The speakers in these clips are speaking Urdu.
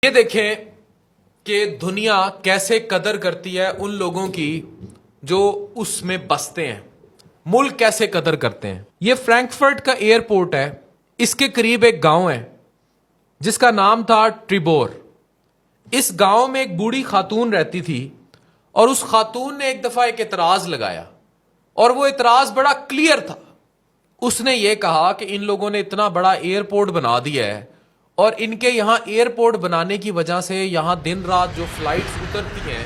یہ دیکھیں کہ دنیا کیسے قدر کرتی ہے ان لوگوں کی جو اس میں بستے ہیں. ملک کیسے قدر کرتے ہیں. یہ فرینکفرٹ کا ایئرپورٹ ہے. اس کے قریب ایک گاؤں ہے جس کا نام تھا ٹریبور. اس گاؤں میں ایک بوڑھی خاتون رہتی تھی اور اس خاتون نے ایک دفعہ ایک اعتراض لگایا اور وہ اعتراض بڑا کلیئر تھا. اس نے یہ کہا کہ ان لوگوں نے اتنا بڑا ایئرپورٹ بنا دیا ہے اور ان کے یہاں ایئرپورٹ بنانے کی وجہ سے یہاں دن رات جو فلائٹس اترتی ہیں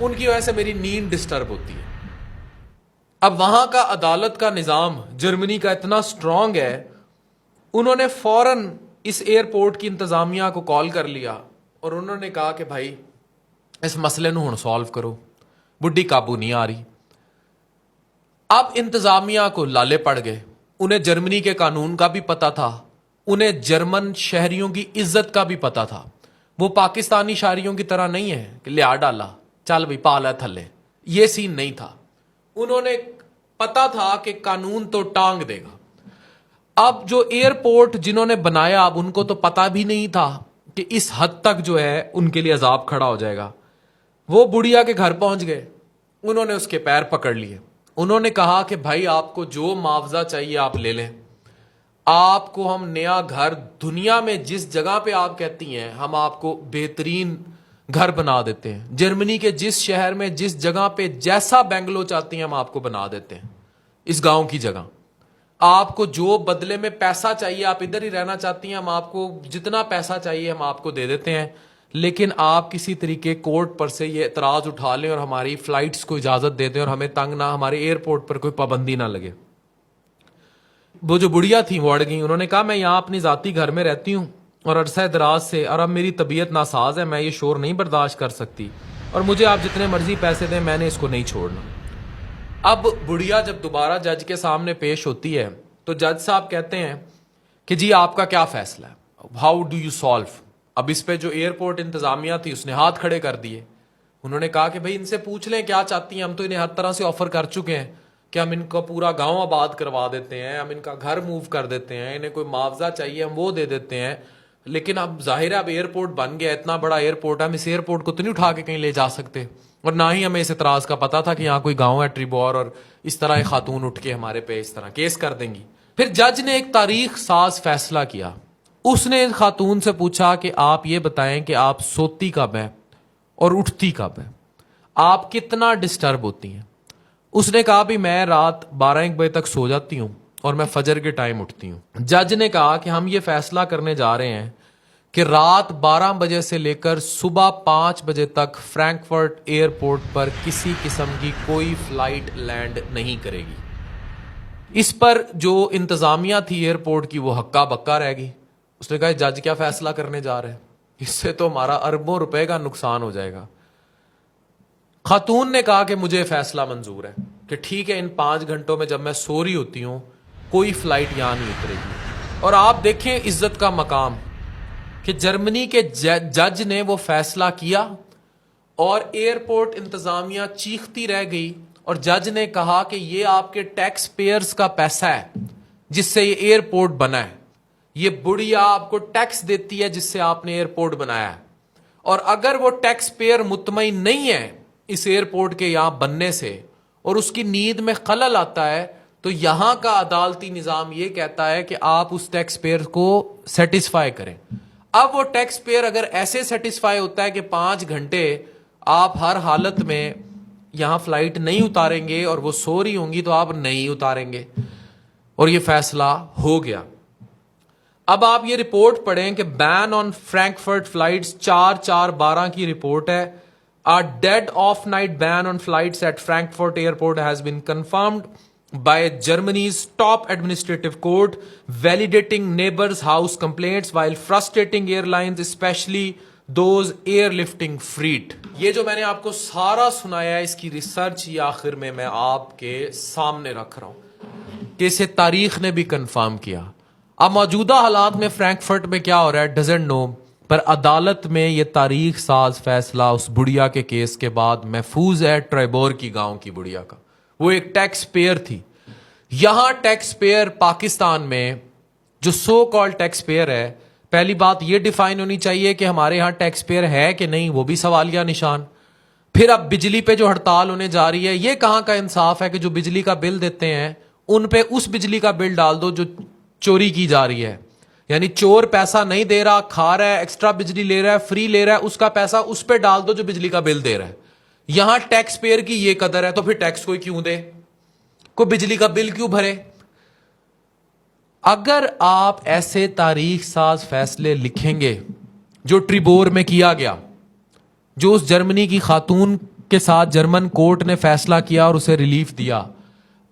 ان کی وجہ سے میری نیند ڈسٹرب ہوتی ہے. اب وہاں کا عدالت کا نظام جرمنی کا اتنا سٹرونگ ہے, انہوں نے فوراً اس ایئرپورٹ کی انتظامیہ کو کال کر لیا اور انہوں نے کہا کہ بھائی اس مسئلے نو ہن سالو کرو, بڈھی قابو نہیں آ رہی. اب انتظامیہ کو لالے پڑ گئے. انہیں جرمنی کے قانون کا بھی پتا تھا, انہیں جرمن شہریوں کی عزت کا بھی پتا تھا. وہ پاکستانی شہریوں کی طرح نہیں ہے کہ لیا ڈالا چل بھائی پالا تھلے, یہ سین نہیں تھا. انہوں نے پتا تھا کہ قانون تو ٹانگ دے گا. اب جو ایئرپورٹ جنہوں نے بنایا اب ان کو تو پتا بھی نہیں تھا کہ اس حد تک جو ہے ان کے لیے عذاب کھڑا ہو جائے گا. وہ بڑھیا کے گھر پہنچ گئے, انہوں نے اس کے پیر پکڑ لیے. انہوں نے کہا کہ بھائی آپ کو جو معاوضہ چاہیے آپ لے لیں, آپ کو ہم نیا گھر دنیا میں جس جگہ پہ آپ کہتی ہیں ہم آپ کو بہترین گھر بنا دیتے ہیں. جرمنی کے جس شہر میں جس جگہ پہ جیسا بنگلو چاہتی ہیں ہم آپ کو بنا دیتے ہیں اس گاؤں کی جگہ. آپ کو جو بدلے میں پیسہ چاہیے, آپ ادھر ہی رہنا چاہتی ہیں, ہم آپ کو جتنا پیسہ چاہیے ہم آپ کو دے دیتے ہیں, لیکن آپ کسی طریقے کورٹ پر سے یہ اعتراض اٹھا لیں اور ہماری فلائٹس کو اجازت دے دیں اور ہمیں تنگ نہ, ہمارے ایئرپورٹ پر کوئی پابندی نہ لگے. وہ جو بڑھیا تھیں وہ اڑ گئیں. انہوں نے کہا میں یہاں اپنی ذاتی گھر میں رہتی ہوں اور عرصہ دراز سے, اور اب میری طبیعت ناساز ہے, میں یہ شور نہیں برداشت کر سکتی اور مجھے آپ جتنے مرضی پیسے دیں میں نے اس کو نہیں چھوڑنا. اب بڑھیا جب دوبارہ جج کے سامنے پیش ہوتی ہے تو جج صاحب کہتے ہیں کہ جی آپ کا کیا فیصلہ ہے, ہاؤ ڈو یو سالو. اب اس پہ جو ایئرپورٹ انتظامیہ تھی اس نے ہاتھ کھڑے کر دیے. انہوں نے کہا کہ بھائی ان سے پوچھ لیں کیا چاہتی ہیں, ہم تو انہیں ہر طرح سے آفر کر چکے ہیں کہ ہم ان کا پورا گاؤں آباد کروا دیتے ہیں, ہم ان کا گھر موو کر دیتے ہیں, انہیں کوئی معاوضہ چاہیے ہم وہ دے دیتے ہیں, لیکن اب ظاہر ہے اب ایئرپورٹ بن گیا, اتنا بڑا ایئرپورٹ ہے, ہم اس ایئرپورٹ کو تو نہیں اٹھا کے کہیں لے جا سکتے, اور نہ ہی ہمیں اس اعتراض کا پتا تھا کہ یہاں کوئی گاؤں ہے ٹریبور اور اس طرح ایک خاتون اٹھ کے ہمارے پہ اس طرح کیس کر دیں گی. پھر جج نے ایک تاریخ ساز فیصلہ کیا. اس نے خاتون سے پوچھا کہ آپ یہ بتائیں کہ آپ سوتی کب ہیں اور اٹھتی کب ہیں, آپ کتنا ڈسٹرب ہوتی ہیں. اس نے کہا بھی میں رات 12-1 بجے تک سو جاتی ہوں اور میں فجر کے ٹائم اٹھتی ہوں. جج نے کہا کہ ہم یہ فیصلہ کرنے جا رہے ہیں کہ رات 12 بجے سے لے کر صبح 5 بجے تک فرینکفرٹ ایئرپورٹ پر کسی قسم کی کوئی فلائٹ لینڈ نہیں کرے گی. اس پر جو انتظامیہ تھی ایئرپورٹ کی وہ ہکا بکا رہ گئی. اس نے کہا جج کیا فیصلہ کرنے جا رہے ہیں, اس سے تو ہمارا اربوں روپے کا نقصان ہو جائے گا. خاتون نے کہا کہ مجھے فیصلہ منظور ہے کہ ٹھیک ہے ان 5 گھنٹوں میں جب میں سو رہی ہوتی ہوں کوئی فلائٹ یہاں نہیں اترے گی. اور آپ دیکھیں عزت کا مقام کہ جرمنی کے جج نے وہ فیصلہ کیا اور ایئرپورٹ انتظامیہ چیختی رہ گئی, اور جج نے کہا کہ یہ آپ کے ٹیکس پیئرز کا پیسہ ہے جس سے یہ ایئرپورٹ بنا ہے, یہ بڑھیا آپ کو ٹیکس دیتی ہے جس سے آپ نے ایئرپورٹ بنایا ہے, اور اگر وہ ٹیکس پیئر مطمئن نہیں ہے اس ایئرپورٹ کے یہاں بننے سے اور اس کی نیند میں خلل آتا ہے تو یہاں کا عدالتی نظام یہ کہتا ہے کہ آپ اس ٹیکس پیئر کو سیٹسفائی کریں. اب وہ ٹیکس پیئر اگر ایسے سیٹسفائی ہوتا ہے کہ 5 گھنٹے آپ ہر حالت میں یہاں فلائٹ نہیں اتاریں گے اور وہ سو رہی ہوں گی تو آپ نہیں اتاریں گے, اور یہ فیصلہ ہو گیا. اب آپ یہ رپورٹ پڑھیں کہ بین آن فرینکفرٹ فلائٹس 4/4/12 کی رپورٹ ہے. A dead off night ban on flights at Frankfurt Airport has been confirmed by Germany's top administrative court, validating neighbors' house complaints while frustrating airlines, especially those airlifting freight. یہ جو میں نے آپ کو سارا سنایا ہے اس کی ریسرچ یہ آخر میں آپ کے سامنے رکھ رہا ہوں کہ اسے تاریخ نے بھی کنفرم کیا. اب موجودہ حالات میں فرینکفرٹ میں کیا ہو رہا ہے ڈزنٹ نو, پر عدالت میں یہ تاریخ ساز فیصلہ اس بڑھیا کے کیس کے بعد محفوظ ہے ٹریبور کی گاؤں کی بڑھیا کا. وہ ایک ٹیکس پیئر تھی. یہاں ٹیکس پیئر پاکستان میں جو سو کال ٹیکس پیئر ہے پہلی بات یہ ڈیفائن ہونی چاہیے کہ ہمارے یہاں ٹیکس پیئر ہے کہ نہیں، وہ بھی سوالیہ نشان. پھر اب بجلی پہ جو ہڑتال ہونے جا رہی ہے، یہ کہاں کا انصاف ہے کہ جو بجلی کا بل دیتے ہیں ان پہ اس بجلی کا بل ڈال دو جو چوری کی جا رہی ہے. یعنی چور پیسہ نہیں دے رہا، کھا رہا ہے، ایکسٹرا بجلی لے رہا ہے، فری لے رہا ہے، اس کا پیسہ اس پہ ڈال دو جو بجلی کا بل دے رہا ہے. یہاں ٹیکس پیئر کی یہ قدر ہے تو پھر ٹیکس کوئی کیوں دے، کوئی بجلی کا بل کیوں بھرے؟ اگر آپ ایسے تاریخ ساز فیصلے لکھیں گے جو ٹریبور میں کیا گیا، جو اس جرمنی کی خاتون کے ساتھ جرمن کورٹ نے فیصلہ کیا اور اسے ریلیف دیا،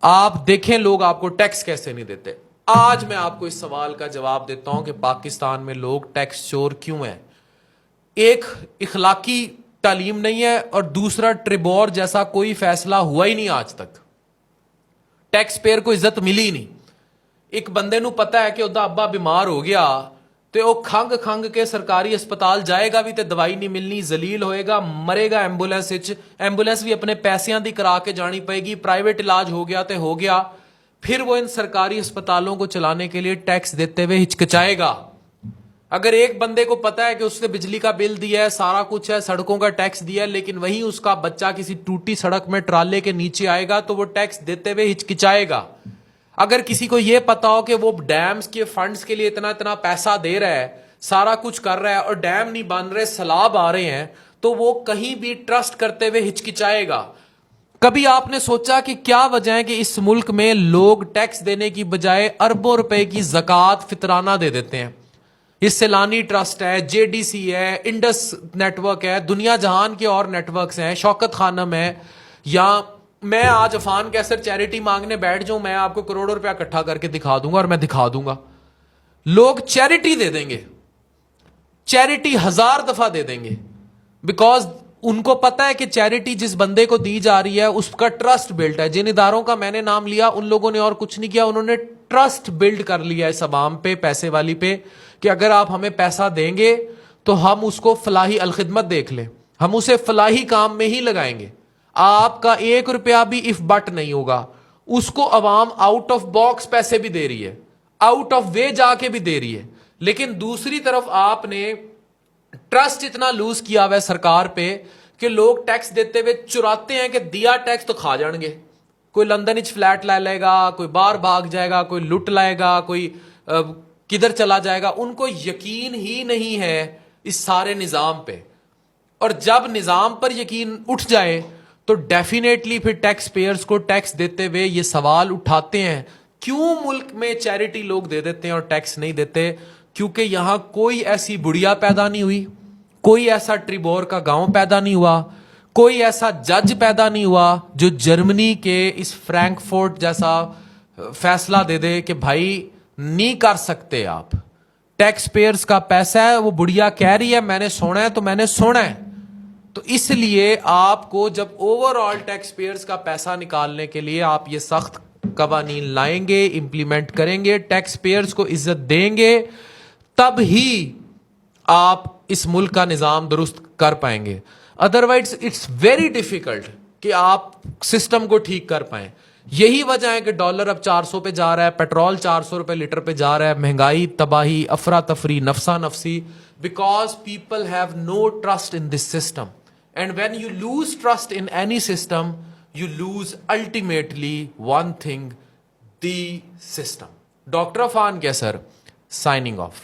آپ دیکھیں لوگ آپ کو ٹیکس کیسے نہیں دیتے. آج میں آپ کو اس سوال کا جواب دیتا ہوں کہ پاکستان میں لوگ ٹیکس چور کیوں ہیں. ایک اخلاقی تعلیم نہیں ہے، اور دوسرا ٹریبور جیسا کوئی فیصلہ ہوا ہی نہیں آج تک. ٹیکس پیئر کو عزت ملی نہیں. ایک بندے نو پتا ہے کہ ادا ابا بیمار ہو گیا تو وہ کھنگ کھنگ کے سرکاری اسپتال جائے گا بھی تے دوائی نہیں ملنی، ذلیل ہوئے گا، مرے گا ایمبولینس وچ، ایمبولینس بھی اپنے پیسیاں دی کرا کے جانی پائے گی، پرائیویٹ علاج ہو گیا تے ہو گیا. پھر وہ ان سرکاری اسپتالوں کو چلانے کے لیے ٹیکس دیتے ہوئے ہچکچائے گا. اگر ایک بندے کو پتا ہے کہ اس نے بجلی کا بل دیا ہے، سارا کچھ ہے، سڑکوں کا ٹیکس دیا ہے، لیکن وہیں اس کا بچہ کسی ٹوٹی سڑک میں ٹرالے کے نیچے آئے گا تو وہ ٹیکس دیتے ہوئے ہچکچائے گا. اگر کسی کو یہ پتا ہو کہ وہ ڈیمز کے فنڈز کے لیے اتنا اتنا پیسہ دے رہا ہے، سارا کچھ کر رہا ہے، اور ڈیم نہیں بن رہے، سیلاب آ رہے ہیں، تو وہ کہیں بھی ٹرسٹ کرتے ہوئے ہچکچائے گا. کبھی آپ نے سوچا کہ کیا وجہ ہے کہ اس ملک میں لوگ ٹیکس دینے کی بجائے اربوں روپے کی زکوٰۃ فطرانہ دے دیتے ہیں؟ یہ سیلانی ٹرسٹ ہے، جے ڈی سی ہے، انڈس نیٹ ورک ہے، دنیا جہان کے اور نیٹ ورکس ہیں، شوکت خانم ہے، یا میں آج عفان کیسر چیریٹی مانگنے بیٹھ جاؤں، میں آپ کو کروڑوں روپیہ اکٹھا کر کے دکھا دوں گا، اور میں دکھا دوں گا. لوگ چیریٹی دے دیں گے، چیریٹی 1000 دفعہ دے دیں گے، بیکاز ان کو پتا ہے کہ چیریٹی جس بندے کو دی جا رہی ہے اس کا ٹرسٹ بلڈ ہے. جن اداروں کا میں نے نام لیا ان لوگوں نے اور کچھ نہیں کیا، انہوں نے ٹرسٹ بلڈ کر لیا اس عوام پہ، پیسے والی پہ، کہ اگر آپ ہمیں پیسہ دیں گے تو ہم اس کو فلاحی الخدمت دیکھ لیں، ہم اسے فلاحی کام میں ہی لگائیں گے. آپ کا 1 روپیہ بھی اف بٹ نہیں ہوگا. اس کو عوام آؤٹ آف باکس پیسے بھی دے رہی ہے، آؤٹ آف وے جا کے بھی دے رہی ہے. لیکن دوسری طرف آپ نے ٹرسٹ اتنا لوز کیا ہوا ہے سرکار پہ کہ لوگ ٹیکس دیتے ہوئے چراتے ہیں کہ دیا ٹیکس تو کھا جان گے. کوئی لندن وچ فلیٹ لے گا، کوئی باہر بھاگ جائے گا، کوئی لٹ لائے گا، کوئی کدھر چلا جائے گا. ان کو یقین ہی نہیں ہے اس سارے نظام پہ. اور جب نظام پر یقین اٹھ جائے تو ڈیفینیٹلی پھر ٹیکس پیئرز کو ٹیکس دیتے ہوئے یہ سوال اٹھاتے ہیں کیوں ملک میں چیریٹی لوگ دے دیتے ہیں اور ٹیکس نہیں دیتے. کیونکہ یہاں کوئی ایسی بڑھیا پیدا نہیں ہوئی، کوئی ایسا ٹریبور کا گاؤں پیدا نہیں ہوا، کوئی ایسا جج پیدا نہیں ہوا جو جرمنی کے اس فرینکفورٹ جیسا فیصلہ دے دے کہ بھائی نہیں کر سکتے آپ، ٹیکس پیئرز کا پیسہ ہے، وہ بڑھیا کہہ رہی ہے میں نے سونا ہے تو میں نے سونا ہے. تو اس لیے آپ کو جب اوور آل ٹیکس پیئرز کا پیسہ نکالنے کے لیے آپ یہ سخت قوانین لائیں گے، امپلیمنٹ کریں گے، ٹیکس پیئرز کو عزت دیں گے، تب ہی آپ اس ملک کا نظام درست کر پائیں گے. ادروائز اٹس ویری ڈیفیکلٹ کہ آپ سسٹم کو ٹھیک کر پائیں. یہی وجہ ہے کہ ڈالر اب 400 پہ جا رہا ہے، پیٹرول 400 روپے لیٹر پہ جا رہا ہے، مہنگائی، تباہی، افراتفری، نفسا نفسی، because people have no trust in this system. And when you lose trust in any system you lose ultimately one thing, the system. Doctor Affan کیسر سائننگ آف.